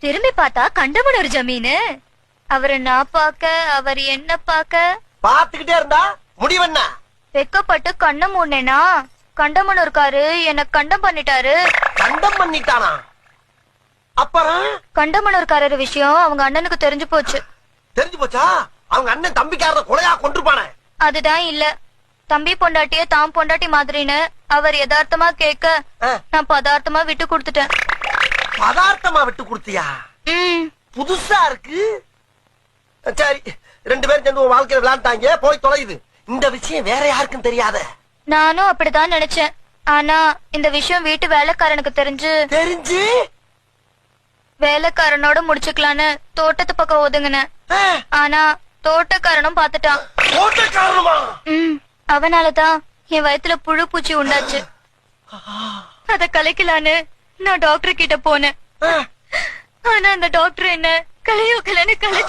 திரும்பி பார்த்தா கண்டமனூர் ஜமீனு. அவரை நான் பாக்க, அவர் என்ன பாக்க. பாத்துக்கிட்டே இருந்தா முடிவென்ன? வெக்கப்பட்டு கண்ண மூடனேனா கண்டமனூர்காரு என்ன கண்டம் பண்ணிட்டாரு. கண்டம் பண்ணிட்டானா? அப்புறம் கண்டமனூர்காரர் விஷயம் அவங்க அண்ணனுக்கு தெரிஞ்சு போச்சு. தெரிஞ்சு போச்சா? அவங்க அண்ணன் தம்பிக்காரரை கொலையா கொண்டிருப்பானே. அதுதான் இல்ல, தம்பி பொண்டாட்டிய தாம் பொண்டாட்டி மாதிரின்னு அவர் யதார்த்தமா கேட்க நான் பதார்த்தமா விட்டு கொடுத்துட்டேன். பதார்த்தமா விட்டு கொடுத்தியா? புதுசா இருக்கு. சரி, 2 பேரும் சேர்ந்து உன் வாழ்க்கையில விளையாண்டாங்க, போய் தொலையுது. இந்த விஷயம் வேற யாருக்கும் தெரியாத. நானும் அப்படிதான் நினைச்சேன். ஆனா இந்த விஷயம் வீட்டு வேலைக்காரனுக்கு தெரிஞ்சு வேலைக்காரனோட முடிச்சுக்கலான்னு தோட்டத்து பக்கம் ஒதுங்கினேன். ஆனா தோட்டக்காரனும் பாத்துட்டான். தோட்டக்காரனுமா? அவனாலதான் என் வயித்துல புழு பூச்சி உண்டாச்சு. அத கலைக்கலான்னு நான் டாக்டர் கிட்ட போனேன். ஆனா அந்த டாக்டர் என்ன கலையோ கலைன்னு கலைச்சு